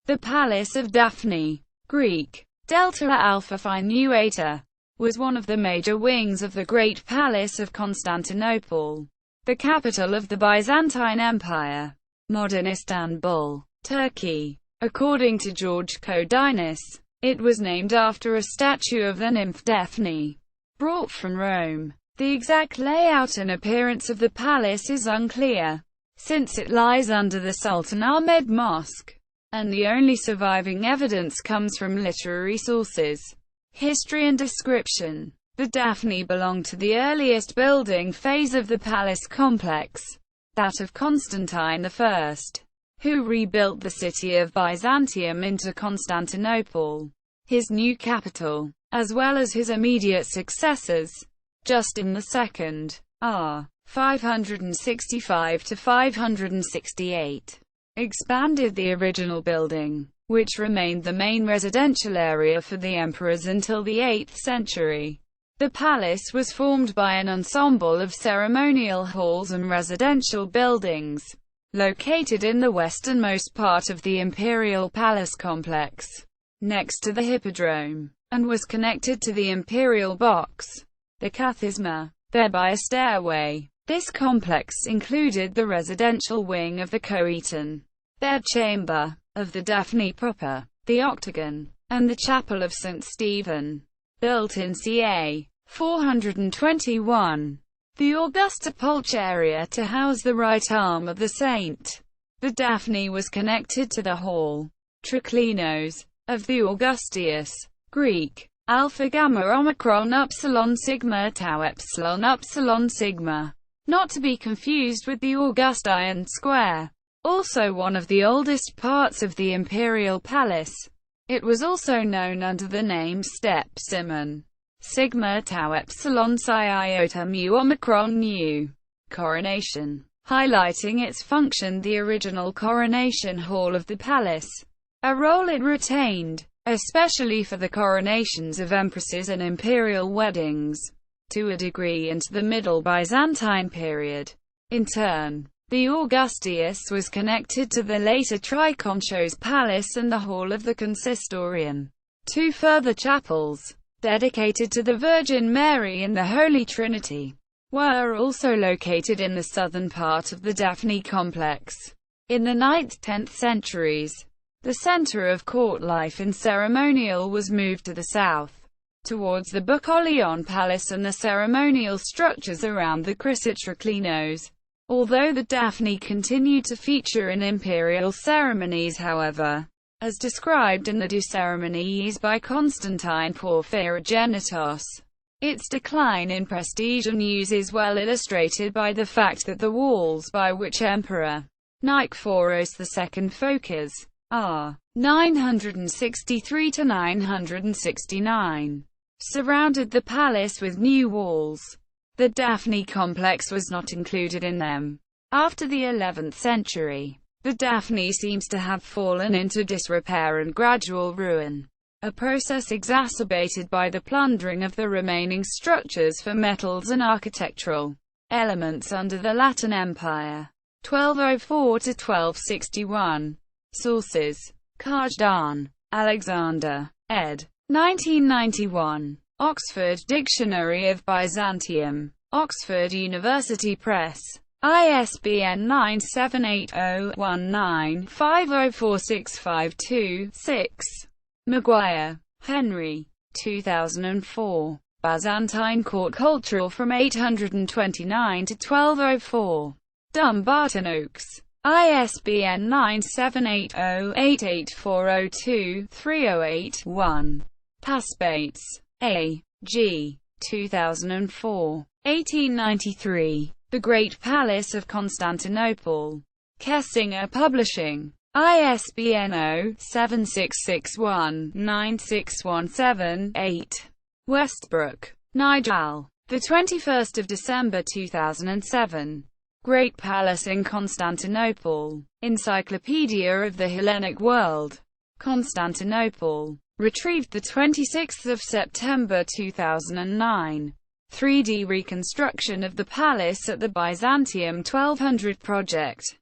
The Palace of Daphne, Greek, Delta Alpha Phi Nu Eta, was one of the major wings of the Great Palace of Constantinople, the capital of the Byzantine Empire, modern Istanbul, Turkey. According to George Codinus, it was named after a statue of the nymph Daphne, brought from Rome. The exact layout and appearance of the palace is unclear, since it lies under the Sultan Ahmed Mosque, and the only surviving evidence comes from literary sources. History and description. The Daphne belonged to the earliest building phase of the palace complex, that of Constantine I, who rebuilt the city of Byzantium into Constantinople, his new capital, as well as his immediate successors. Justin II, r. 565–568, expanded the original building, which remained the main residential area for the emperors until the 8th century. The palace was formed by an ensemble of ceremonial halls and residential buildings, located in the westernmost part of the imperial palace complex, next to the hippodrome, and was connected to the imperial box, the kathisma, thereby a stairway. This complex included the residential wing of the Coetan, bedchamber of the Daphne proper, the octagon, and the chapel of St. Stephen, built in ca. 421. The Augusta Pulcheria to house the right arm of the saint. The Daphne was connected to the hall, triclinos, of the Augustius, Greek, Alpha Gamma Omicron Upsilon Sigma Tau Epsilon Upsilon Sigma, not to be confused with the Augustine Square, also one of the oldest parts of the imperial palace. It was also known under the name Step Simon, Sigma Tau Epsilon Psi Iota Mu Omicron Nu. Coronation. Highlighting its function, the original coronation hall of the palace, a role it retained, especially for the coronations of empresses and imperial weddings, to a degree into the Middle Byzantine period. In turn, the Augustius was connected to the later Triconchos Palace and the Hall of the Consistorium. Two further chapels, dedicated to the Virgin Mary and the Holy Trinity, were also located in the southern part of the Daphne complex. In the 9th–10th centuries, the center of court life and ceremonial was moved to the south, towards the Bukolion Palace and the ceremonial structures around the Chrysotriclinos. Although the Daphne continued to feature in imperial ceremonies, however, as described in the De Ceremoniis by Constantine Porphyrogenitos, its decline in prestige and use is well illustrated by the fact that the walls by which Emperor Nikephoros II Phocas, r. 963–969, surrounded the palace with new walls. The Daphne complex was not included in them. After the 11th century, the Daphne seems to have fallen into disrepair and gradual ruin, a process exacerbated by the plundering of the remaining structures for metals and architectural elements under the Latin Empire. 1204–1261. Sources: Kajdan, Alexander, ed. 1991. Oxford Dictionary of Byzantium. Oxford University Press. ISBN 978-0-19-504652-6. Maguire, Henry. 2004. Byzantine Court Culture from 829 to 1204. Dumbarton Oaks. ISBN 978-0-88402-308-1. Paspates, A. G. 2004. 1893. The Great Palace of Constantinople. Kessinger Publishing. ISBN 0-7661-9617-8. Westbrook, Nigel. The 21st of December 2007. Great Palace in Constantinople. Encyclopedia of the Hellenic World. Constantinople. Retrieved 26 September 2009. 3D reconstruction of the palace at the Byzantium 1200 project.